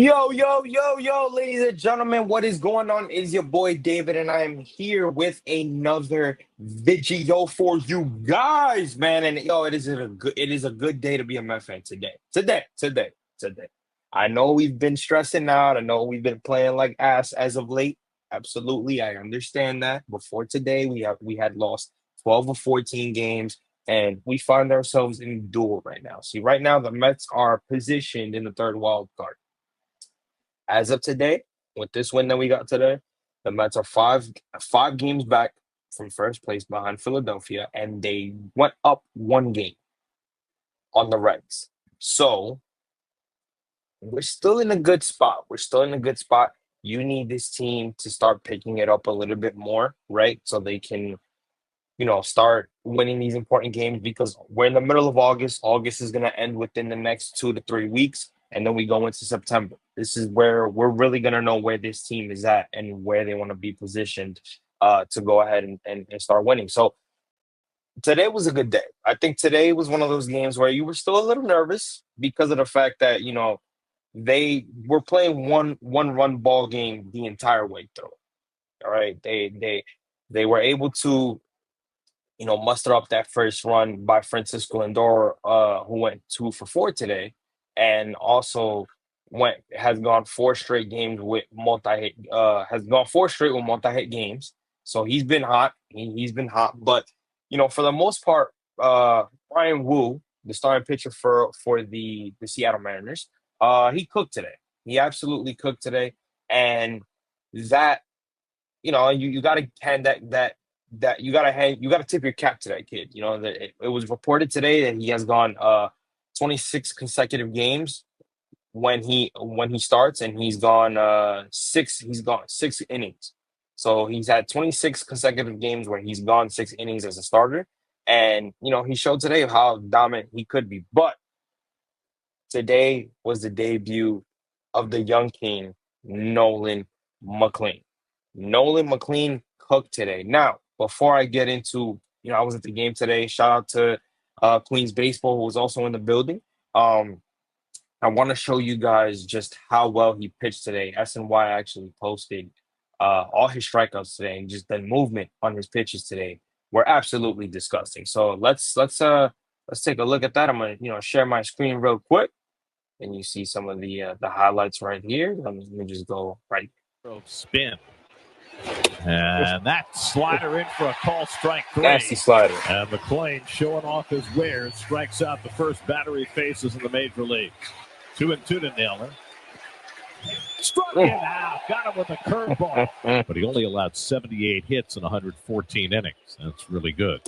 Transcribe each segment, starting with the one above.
Yo, ladies and gentlemen, what is going on? Is your boy David, and I am here with another video for you guys, man. And yo, it is a good day to be a Met fan today. I know we've been stressing out. I know we've been playing like ass as of late. Absolutely, I understand that. Before today, we had lost 12 or 14 games, and we find ourselves in duel right now. See, right now the Mets are positioned in the third wild card. As of today, with this win that we got today, the Mets are five games back from first place behind Philadelphia, and they went up one game on the Reds. So we're still in a good spot. We're still in a good spot. You need this team to start picking it up a little bit more, right? So they can, start winning these important games because we're in the middle of August. August is going to end within the next 2 to 3 weeks, and then we go into September. This is where we're really going to know where this team is at and where they want to be positioned to go ahead and start winning. So today was a good day. I think today was one of those games where you were still a little nervous because of the fact that, they were playing one run ball game the entire way through. All right. They were able to muster up that first run by Francisco Lindor, who went 2 for 4 today, and also went has gone four straight games with multi-hit. Has gone four straight with multi-hit games. So he's been hot. He's been hot, but for the most part, Brian Wu, the starting pitcher for the Seattle Mariners, he cooked today. He absolutely cooked today, and that you got to hand that you got to tip your cap to that kid. That it was reported today that he has gone 26 consecutive games when he starts, and he's gone 6 innings. So he's had 26 consecutive games where he's gone 6 innings as a starter, and he showed today how dominant he could be. But today was the debut of the young king, Nolan McLean. Nolan McLean cooked today. Now, before I get into, I was at the game today. Shout out to Queens Baseball, who was also in the building. I want to show you guys just how well he pitched today. SNY actually posted all his strikeouts today, and just the movement on his pitches today were absolutely disgusting. So let's take a look at that. I'm gonna share my screen real quick, and you see some of the highlights right here. Let me just go right. Spin. And that slider in for a call, strike 3. Nasty slider. And McLean showing off his wares, strikes out the first batter he faces in the major leagues. 2-2 to Naylor. Struck him out, got him with a curveball. But he only allowed 78 hits in 114 innings. That's really good.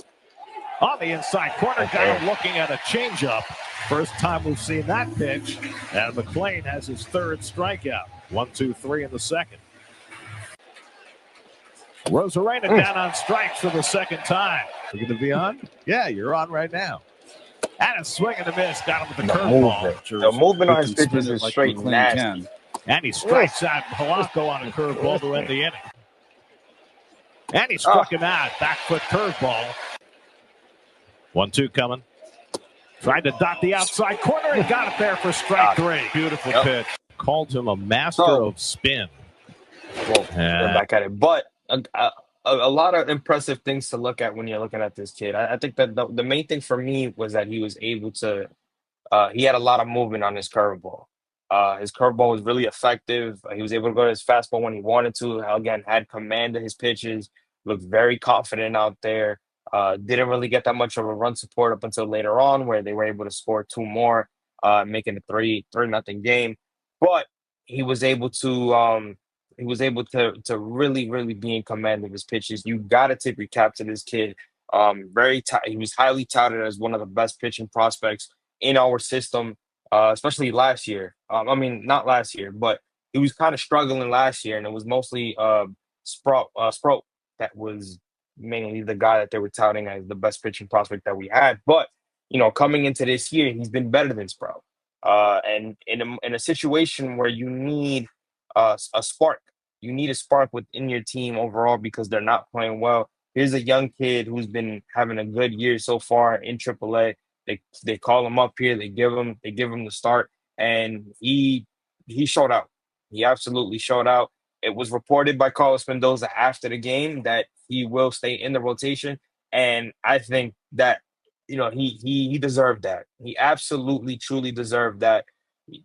On the inside corner, got him looking at a changeup. First time we've seen that pitch. And McLean has his third strikeout. 1-2-3 in the second. Rosarena down on strikes for the second time. You're going to be on? Yeah, you're on right now. And a swing and a miss. Got him with the curveball. The movement on his pitches is straight nasty. And he strikes out Polanco on a curveball to end the inning. And he struck him out. Back foot curveball. 1-2 coming. Tried to dot the outside corner and got it there for strike 3. Beautiful pitch. Called him a master of spin. Well, we're back at it. But a lot of impressive things to look at when you're looking at this kid. I think that the main thing for me was that he was able to he had a lot of movement on his curveball. His curveball was really effective. He was able to go to his fastball when he wanted to. Again, had command of his pitches, looked very confident out there. Didn't really get that much of a run support up until later on, where they were able to score 2 more, making a 3-0 game. But he was able to really be in command of his pitches. You got to tip your cap to this kid. He was highly touted as one of the best pitching prospects in our system, especially last year. I mean, not last year, but he was kind of struggling last year, and it was mostly Sprout that was mainly the guy that they were touting as the best pitching prospect that we had. But coming into this year, he's been better than Sprout. And in a situation where you need a spark, you need a spark within your team overall because they're not playing well. Here's a young kid who's been having a good year so far in AAA. They call him up here. They give him the start, and he he showed out. He absolutely showed out. It was reported by Carlos Mendoza after the game that he will stay in the rotation, and I think that he deserved that. He absolutely truly deserved that.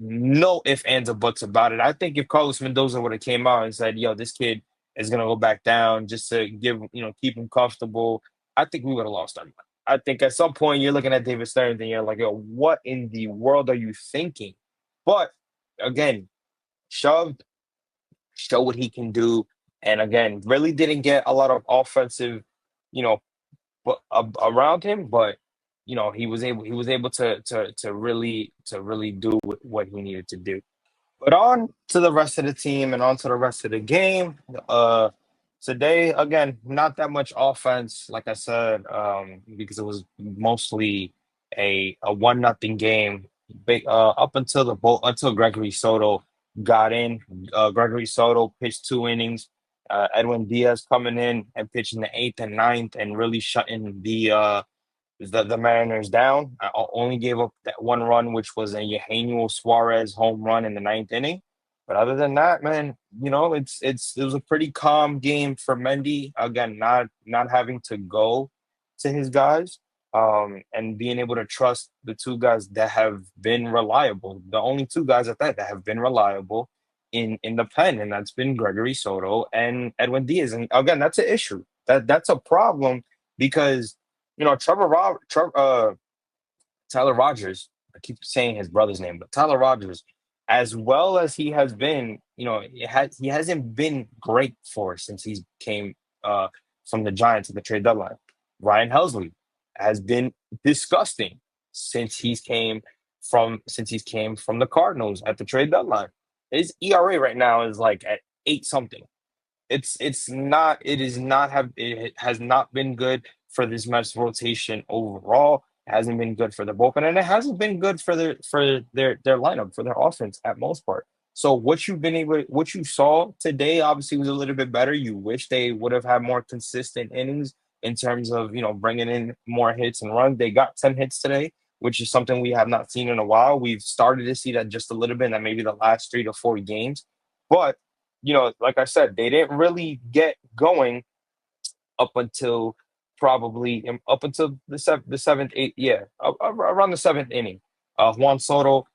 No ifs, ands, or buts about it. I think if Carlos Mendoza would have came out and said, "Yo, this kid is gonna go back down just to keep him comfortable," I think we would have lost our mind. I think at some point you're looking at David Stearns and you're like, "Yo, what in the world are you thinking?" But again, shoved, show what he can do, and again, really didn't get a lot of offensive, you know, around him, but he was able to really do what he needed to do. But on to the rest of the team and on to the rest of the game. Uh, Today, again, not that much offense, like I said, because it was mostly a 1-0 game. Up until until Gregory Soto got in. Gregory Soto pitched 2 innings. Edwin Diaz coming in and pitching the eighth and ninth and really shutting the Mariners down. I only gave up that 1 run, which was a Eugenio Suarez home run in the ninth inning. But other than that, man, it was a pretty calm game for Mendy. Again, not having to go to his guys, and being able to trust the two guys that have been reliable. The only two guys at that have been reliable in the pen, and that's been Gregory Soto and Edwin Diaz. And again, that's an issue. That's a problem because Tyler Rogers. I keep saying his brother's name, but Tyler Rogers, as well as he has been, he hasn't been great for us since he came from the Giants at the trade deadline. Ryan Helsley has been disgusting since he's came from the Cardinals at the trade deadline. His ERA right now is like at 8 something. It has not been good for this Mets rotation overall. It hasn't been good for the bullpen, and it hasn't been good for their lineup, for their offense at most part. So what you saw today obviously was a little bit better. You wish they would have had more consistent innings in terms of bringing in more hits and runs. They got 10 hits today, which is something we have not seen in a while. We've started to see that just a little bit in that maybe the last 3 to 4 games, but like I said, they didn't really get going up until up until the seventh, eighth, yeah, around the seventh inning. Juan Soto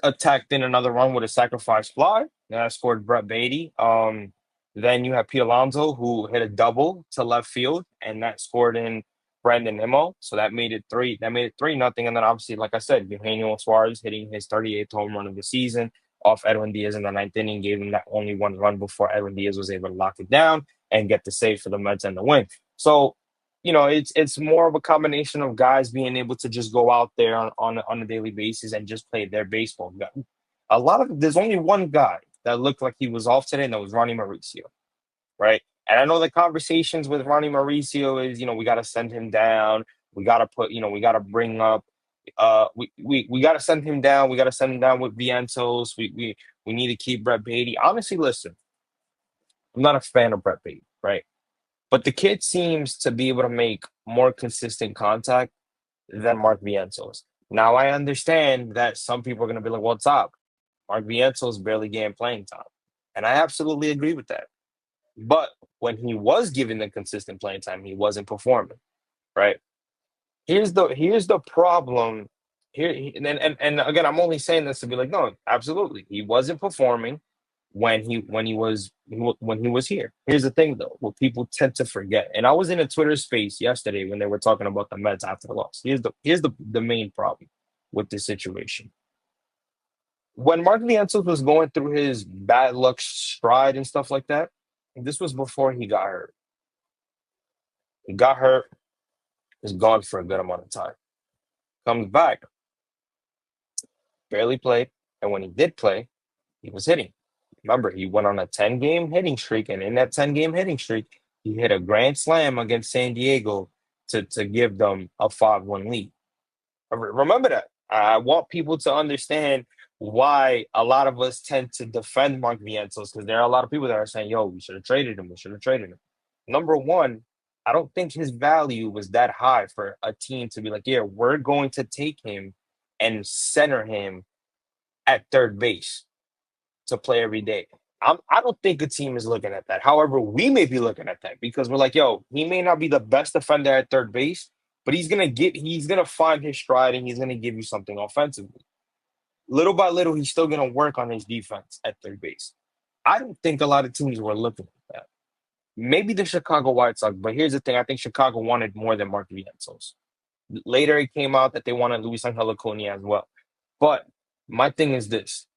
attacked in another run with a sacrifice fly. That scored Brett Beatty. Then you have Pete Alonso who hit a double to left field, and that scored in Brandon Nimmo. So that made it three. That made it 3-0. And then obviously, like I said, Eugenio Suarez hitting his 38th home run of the season off Edwin Diaz in the ninth inning, gave him that only 1 run before Edwin Diaz was able to lock it down and get the save for the Mets and the win. So, it's more of a combination of guys being able to just go out there on a daily basis and just play their baseball. There's only one guy that looked like he was off today, and that was Ronnie Mauricio, right? And I know the conversations with Ronnie Mauricio is, we got to send him down. We got to bring up, we got to send him down. We got to send him down with Vientos. We need to keep Brett Beatty. Honestly, listen, I'm not a fan of Brett Beatty, right? But the kid seems to be able to make more consistent contact than Mark Vientos. Now, I understand that some people are going to be like, what's up? Mark Vientos barely getting playing time. And I absolutely agree with that. But when he was given the consistent playing time, he wasn't performing, right? Here's the problem here. And again, I'm only saying this to be like, no, absolutely, he wasn't performing when he was here. Here's the thing, though, what people tend to forget. And I was in a Twitter space yesterday when they were talking about the Mets after the loss. Here's the main problem with this situation. When Mark Vientos was going through his bad luck stride and stuff like that, this was before he got hurt. He got hurt, was gone for a good amount of time. Comes back, barely played, and when he did play, he was hitting. Remember, he went on a 10-game hitting streak, and in that 10-game hitting streak, he hit a grand slam against San Diego to give them a 5-1 lead. Remember that. I want people to understand why a lot of us tend to defend Mark Vientos, because there are a lot of people that are saying, yo, we should have traded him. We should have traded him. Number one, I don't think his value was that high for a team to be like, yeah, we're going to take him and center him at third base. to play every day. I don't think a team is looking at that. However, we may be looking at that because we're like, yo, he may not be the best defender at third base, but he's gonna find his stride and he's gonna give you something offensively. Little by little, he's still gonna work on his defense at third base. I don't think a lot of teams were looking at that. Maybe the Chicago White Sox, but here's the thing: I think Chicago wanted more than Mark Vientos. Later, it came out that they wanted Luis Angel Acuna as well. But my thing is this: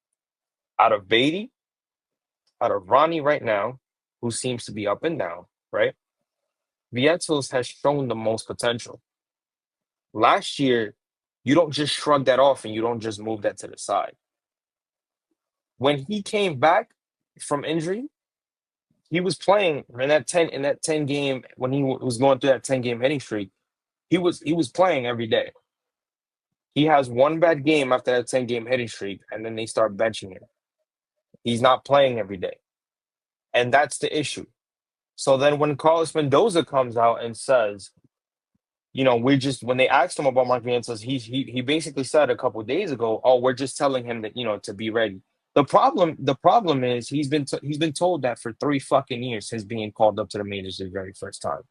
out of Beatty, out of Ronnie right now, who seems to be up and down, right? Vientos has shown the most potential. Last year, you don't just shrug that off and you don't just move that to the side. When he came back from injury, he was playing in that 10 game when he was going through that 10-game hitting streak. He was playing every day. He has one bad game after that 10-game hitting streak, and then they start benching him. He's not playing every day. And that's the issue. So then when Carlos Mendoza comes out and says, when they asked him about Mark Vientos, he basically said a couple of days ago, "Oh, we're just telling him that to be ready." The problem is he's been told that for 3 fucking years since being called up to the majors the very first time.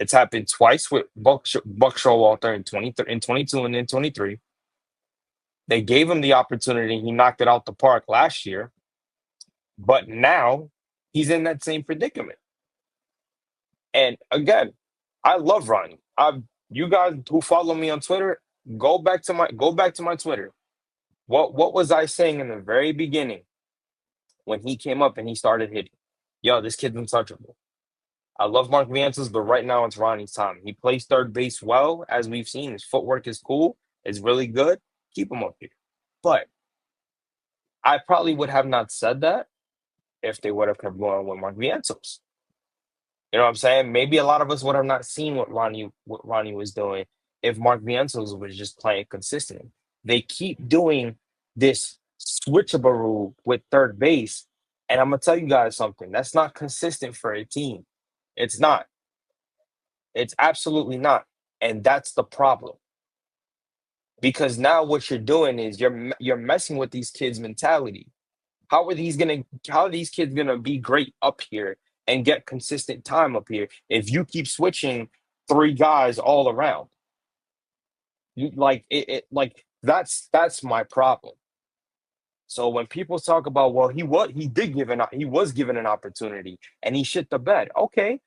It's happened twice with Buck Showalter in 22 and then 23. They gave him the opportunity. He knocked it out the park last year, but now he's in that same predicament. And again, I love Ronnie. You guys who follow me on Twitter, go back to my Twitter. What was I saying in the very beginning when he came up and he started hitting? Yo, this kid's untouchable. I love Mark Vientos, but right now it's Ronnie's time. He plays third base well, as we've seen. His footwork is cool. It's really good. Keep him up here. But I probably would have not said that if they would have kept going with Mark Vientos. You know what I'm saying? Maybe a lot of us would have not seen what Ronnie was doing if Mark Vientos was just playing consistently. They keep doing this switcheroo with third base, and I'm gonna tell you guys something. That's not consistent for a team. It's not. It's absolutely not, and that's the problem. Because now what you're doing is you're messing with these kids' mentality. How are these kids gonna be great up here and get consistent time up here if you keep switching 3 guys all around? That's my problem. So when people talk about, well, he was given an opportunity and he shit the bed. Okay,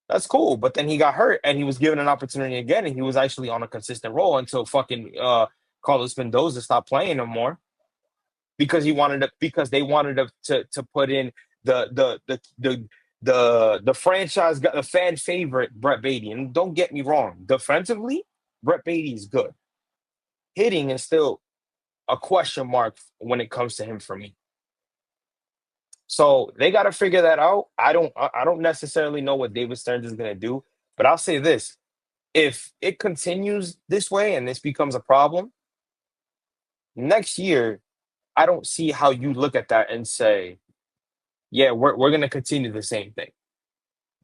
that's cool. But then he got hurt and he was given an opportunity again and he was actually on a consistent role until fucking Carlos Mendoza stopped playing no more because they wanted to put in the franchise got the fan favorite Brett Beatty. And don't get me wrong, defensively, Brett Beatty is good. Hitting is still a question mark when it comes to him for me. So they got to figure that out. I don't necessarily know what David Stearns is going to do, but I'll say this: if it continues this way and this becomes a problem next year, I don't see how you look at that and say, yeah, we're going to continue the same thing.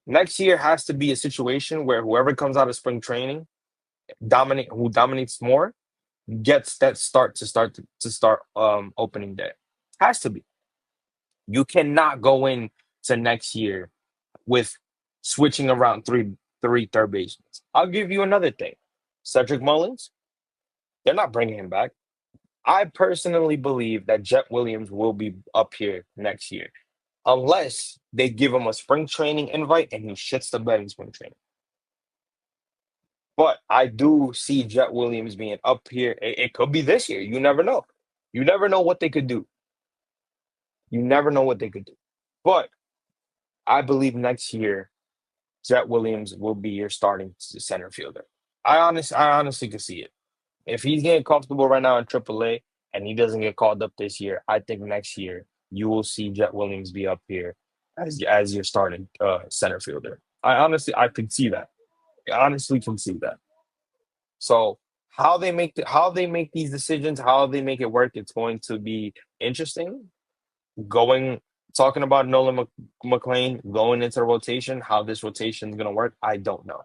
Next year has to be a situation where whoever comes out of spring training who dominates more gets that start opening day. Has to be. You cannot go in to next year with switching around three third basemen. I'll give you another thing. Cedric Mullins, they're not bringing him back. I personally believe that Jet Williams will be up here next year, unless they give him a spring training invite and he shits the bed in spring training. But I do see Jet Williams being up here. It could be this year. You never know. You never know what they could do. You never know what they could do. But I believe next year, Jet Williams will be your starting center fielder. I honestly can see it. If he's getting comfortable right now in AAA and he doesn't get called up this year, I think next year you will see Jet Williams be up here as your starting center fielder. I can see that. I honestly can see that. So how they make these decisions, how they make it work, it's going to be interesting. Talking about Nolan McLean going into the rotation, how this rotation is going to work, I don't know.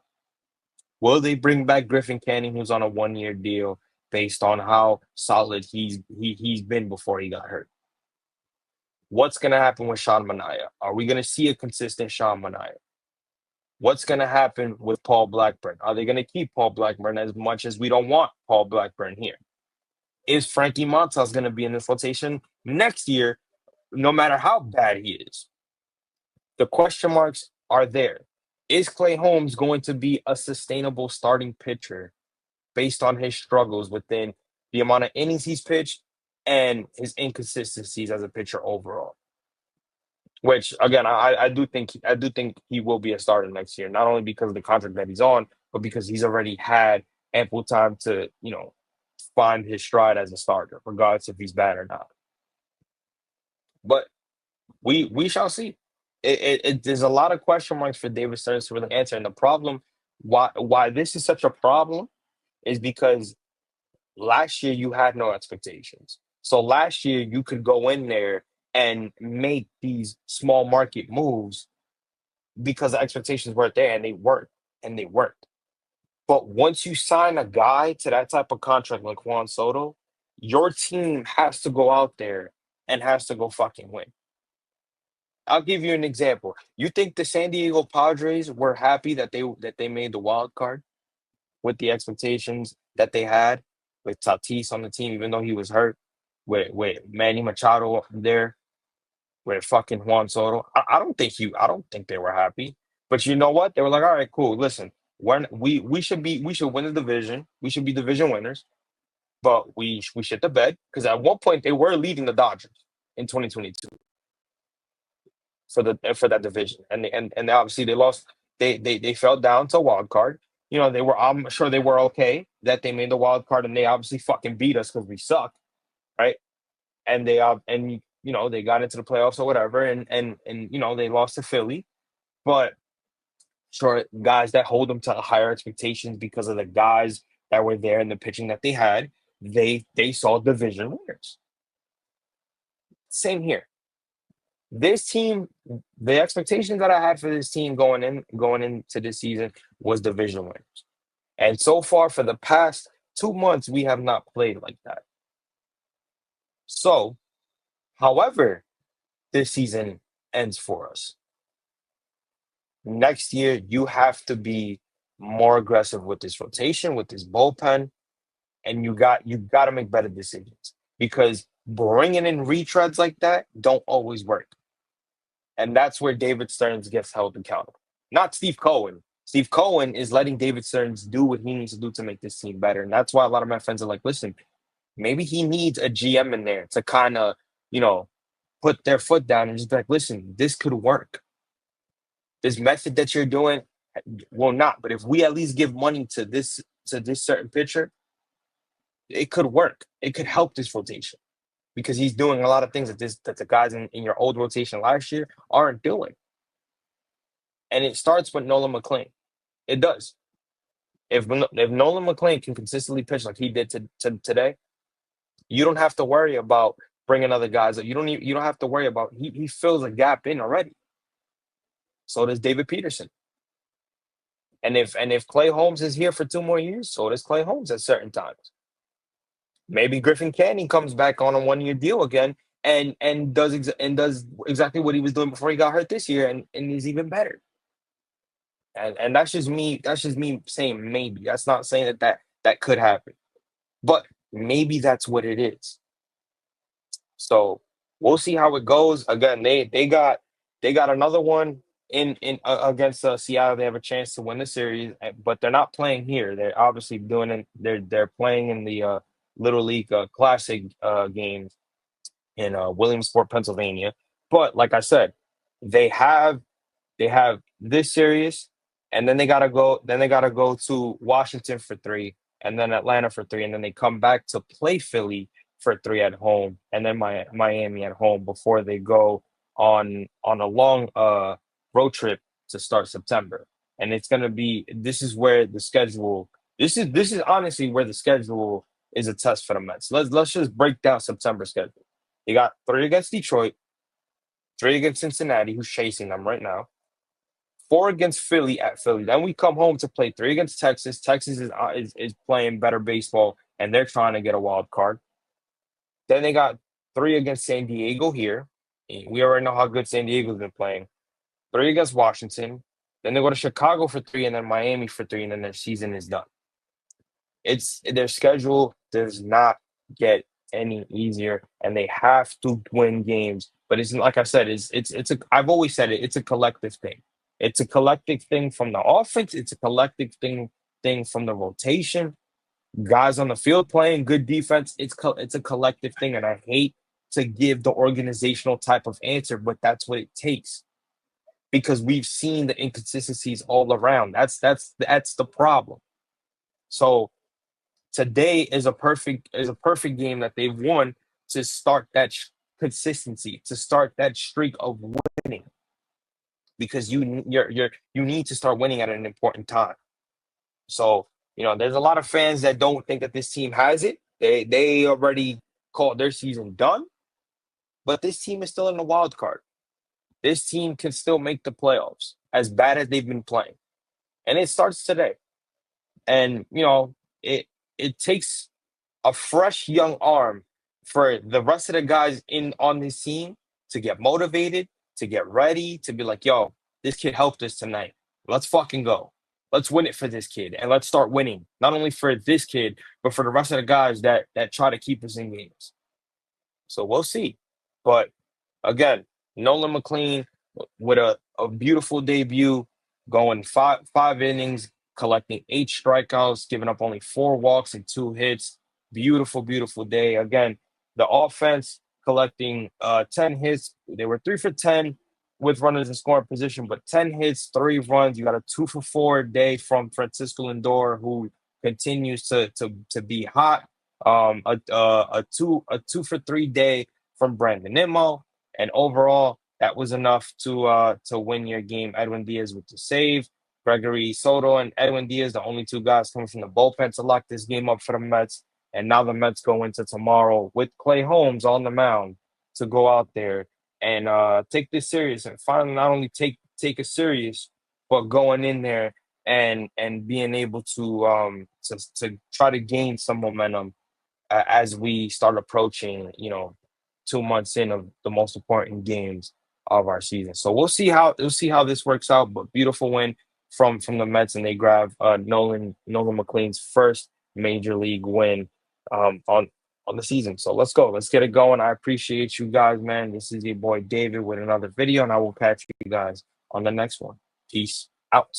Will they bring back Griffin Canning, who's on a 1-year deal, based on how solid he's been before he got hurt? What's going to happen with Sean Manaea? Are we going to see a consistent Sean Manaea? What's going to happen with Paul Blackburn? Are they going to keep Paul Blackburn as much as we don't want Paul Blackburn here? Is Frankie Montas going to be in this rotation next year, no matter how bad he is? The question marks are there. Is Clay Holmes going to be a sustainable starting pitcher based on his struggles within the amount of innings he's pitched and his inconsistencies as a pitcher overall? Which again, I do think he will be a starter next year, not only because of the contract that he's on, but because he's already had ample time to, find his stride as a starter, regardless if he's bad or not. But we shall see. There's a lot of question marks for David Stearns to really answer, and the problem why this is such a problem is because last year you had no expectations. So last year you could go in there and make these small market moves because the expectations weren't there, and they weren't, and they worked. But once you sign a guy to that type of contract like Juan Soto, your team has to go out there and has to go fucking win. I'll give you an example. You think the San Diego Padres were happy that they made the wild card with the expectations that they had with Tatis on the team, even though he was hurt, with Manny Machado there, with fucking Juan Soto. I don't think they were happy. But you know what? They were like, all right, cool. Listen, we should win the division. We should be division winners. But we shit the bed because at one point they were leading the Dodgers in 2022 for that division, and obviously they lost. They fell down to wild card. I'm sure they were okay that they made the wild card, and they obviously fucking beat us because we suck, right? And they got into the playoffs or whatever, and they lost to Philly, but sure, guys that hold them to higher expectations because of the guys that were there and the pitching that they had, they saw division winners. Same here. This team, the expectations that I had for this team going into this season was division winners. And so far for the past 2 months, we have not played like that. So, however, this season ends for us. Next year, you have to be more aggressive with this rotation, with this bullpen, and you got to make better decisions because bringing in retreads like that don't always work. And that's where David Stearns gets held accountable. Not Steve Cohen. Steve Cohen is letting David Stearns do what he needs to do to make this team better. And that's why a lot of my friends are like, listen, maybe he needs a GM in there to kind of, put their foot down and just be like, listen, this could work. This method that you're doing will not. But if we at least give money to this certain pitcher, it could work. It could help this rotation because he's doing a lot of things that the guys in your old rotation last year aren't doing. And it starts with Nolan McLean. It does. If Nolan McLean can consistently pitch like he did today, you don't have to worry about bringing other guys up. You don't have to worry about he fills a gap in already. So does David Peterson. And if Clay Holmes is here for 2 more years, so does Clay Holmes at certain times. Maybe Griffin Canning comes back on a 1-year deal again and does exactly what he was doing before he got hurt this year and is even better. And that's just me. That's just me saying maybe. That's not saying that could happen, but maybe that's what it is. So we'll see how it goes. Again, they got another one in against Seattle. They have a chance to win the series, but they're not playing here. They're obviously doing it. They're playing in the Little League Classic games in Williamsport, Pennsylvania. But like I said, they have they have this series, and then they gotta go. Then they gotta go to Washington for three, and then Atlanta for three, and then they come back to play Philly for three at home, and then Miami at home before they go on a long road trip to start September. And it's gonna be this is where the schedule. This is honestly where the schedule is a test for the Mets. Let's just break down September schedule. You got three against Detroit, three against Cincinnati, who's chasing them right now. Four against Philly at Philly. Then we come home to play three against Texas. Texas is playing better baseball, and they're trying to get a wild card. Then they got three against San Diego here. We already know how good San Diego's been playing. 3 against Washington, then they go to Chicago for 3, and then Miami for 3, and then their season is done. It's their schedule does not get any easier, and they have to win games. But it's like I said, it's a I've always said it, it's a collective thing. It's a collective thing from the offense, it's a collective thing from the rotation. Guys on the field playing good defense, it's a collective thing, and I hate to give the organizational type of answer, but that's what it takes because we've seen the inconsistencies all around. That's the problem. So today is a perfect game that they've won to start that consistency, to start that streak of winning, because you need to start winning at an important time. So there's a lot of fans that don't think that this team has it. They already called their season done, but this team is still in the wild card. This team can still make the playoffs as bad as they've been playing, and it starts today. And it takes a fresh young arm for the rest of the guys in on this team to get motivated, to get ready, to be like, yo, this kid helped us tonight. Let's fucking go. Let's win it for this kid. And let's start winning. Not only for this kid, but for the rest of the guys that try to keep us in games. So we'll see. But again, Nolan McLean with a beautiful debut, going five innings, collecting 8 strikeouts, giving up only 4 walks and 2 hits. Beautiful, beautiful day. Again, the offense collecting 10 hits. They were 3 for 10 with runners in scoring position, but 10 hits, 3 runs. You got a 2 for 4 day from Francisco Lindor, who continues to be hot. A 2 for 3 day from Brandon Nimmo, and overall that was enough to win your game. Edwin Diaz with the save. Gregory Soto and Edwin Diaz, the only 2 guys coming from the bullpen to lock this game up for the Mets. And now the Mets go into tomorrow with Clay Holmes on the mound to go out there and take this serious, and finally not only take it serious, but going in there and being able to try to gain some momentum as we start approaching 2 months in of the most important games of our season. So we'll see how this works out. But beautiful win from the Mets, and they grab Nolan McLean's first major league win on the season. So let's go. Let's get it going. I appreciate you guys, man. This is your boy David with another video, and I will catch you guys on the next one. Peace out.